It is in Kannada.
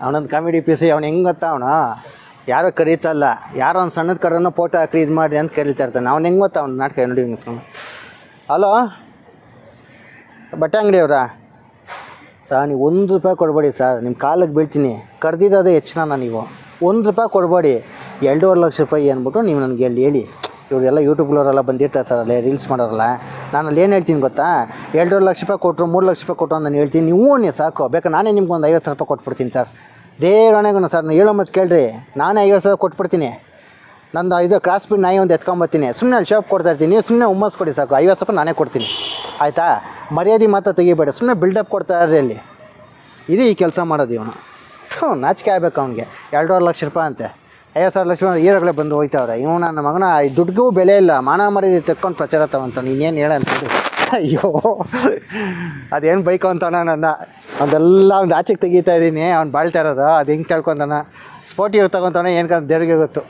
ಅವನೊಂದು ಕಾಮಿಡಿ ಪೀಸ್. ಅವ್ನು ಹೆಂಗೆ ಗೊತ್ತಾ, ಅವನು ಯಾರೋ ಕರೀತಲ್ಲ, ಯಾರೋ ಒಂದು ಸಣ್ಣದ ಕಡನ್ನು ಫೋಟೋ ಹಾಕಿ ಇದು ಮಾಡಿ ಅಂತ ಕರೀತಾ ಇರ್ತಾನೆ. ಅವ್ನು ಹೆಂಗೆ ಗೊತ್ತಾ ಅವ್ನು ನಾಟಕ ನೋಡಿ ಹಿಂಗೆ. ಹಲೋ ಬಟ್ಟೆ ಅಂಗಡಿಯವರಾ ಸರ್, ನೀವು ₹1 ಕೊಡ್ಬೇಡಿ ಸರ್, ನಿಮ್ಮ ಕಾಲಿಗೆ ಬೀಳ್ತೀನಿ, ಕರೆದಿರೋದೇ ಹೆಚ್ಚಿನ ನೀವು ₹1 ಕೊಡ್ಬೇಡಿ, 2.5 ಲಕ್ಷ ಅಂದ್ಬಿಟ್ಟು ನೀವು ನನಗೆ ಹೇಳಿ. ಇವರೆಲ್ಲ ಯೂಟ್ಯೂಬ್ಗಳವರೆಲ್ಲ ಬಂದಿರ್ತಾರೆ ಸರ್, ಅಲ್ಲೇ ರೀಲ್ಸ್ ಮಾಡೋರಲ್ಲ. ನಾನು ಅಲ್ಲಿ ಏನು ಹೇಳ್ತೀನಿ ಗೊತ್ತಾ, 2.5 ಲಕ್ಷ ಕೊಟ್ಟರು, 3 ಲಕ್ಷ ಕೊಟ್ಟರು ಅಂತ ನಾನು ಹೇಳ್ತೀನಿ. ನೀವು ನೀವು ಸಾಕು, ಬೇಕಾ ನಾನೇ ನಿಮ್ಗೆ ಒಂದು 50,000 ಕೊಟ್ಬಿಡ್ತೀನಿ ಸರ್. ದೇವರಣೆಗೂ ಸರ್, ನಾನು ಹೇಳೋ ಮತ್ತೆ ಕೇಳ್ರಿ, ನಾನೇ 50,000 ಕೊಟ್ಬಿಡ್ತೀನಿ. ನಂದು ಇದು ಕ್ರಾಸ್ ಬಿಡ್ ನಾಯಿ ಒಂದು ಎತ್ಕೊಂಬರ್ತೀನಿ, ಸುಮ್ಮನೆ ಅಲ್ಲಿ ಶಾಪ್ ಕೊಡ್ತಾಯಿರ್ತೀನಿ, ನೀವು ಸುಮ್ಮನೆ ಹುಮ್ಮಸ್ ಕೊಡಿ ಸಾಕು, 50,000 ನಾನೇ ಕೊಡ್ತೀನಿ ಆಯಿತಾ. ಮರ್ಯಾದೆ ಮಾತ್ರ ತೆಗಿಬೇಡ, ಸುಮ್ಮನೆ ಬಿಲ್ಡಪ್ ಕೊಡ್ತಾ ಇರ್ರಿ ಅಲ್ಲಿ. ಇದು ಈ ಕೆಲಸ ಮಾಡೋದು ಇವನು. ನಾಚಿಕೆ ಆಗ್ಬೇಕು ಅವ್ನಿಗೆ. 2.5 ಲಕ್ಷ ಅಂತೆ, 50,000 ಲಕ್ಷ ಹೀರೋಗಳೇ ಬಂದು ಹೋಯ್ತಾವ್ರೆ. ಇವನು ನನ್ನ ಮಗನ ದುಡ್ಡಿಗೂ ಬೆಲೆ ಇಲ್ಲ, ಮಾನ ಮರ್ಯಾದೆ ತೆಕ್ಕೊಂಡು ಪ್ರಚಾರ ತಗೊಂತ ಇನ್ನೇನು ಹೇಳಂತೇಳಿ. ಅಯ್ಯೋ ಅದೇನು ಬೈಕು ಅಂತವನ ನನ್ನ, ಅದೆಲ್ಲ ಒಂದು ಆಚೆಗೆ ತೆಗಿತಾ ಇದ್ದೀನಿ. ಅವ್ನು ಬಾಳ್ತಾ ಇರೋದು ಅದು ಹೆಂಗೆ ಕೇಳ್ಕೊತಾನ, ಸ್ಪೋರ್ಟಿವ್ ತಗೊತಾನೆ ಏನು ದೇವ್ರಿಗೆ ಗೊತ್ತು.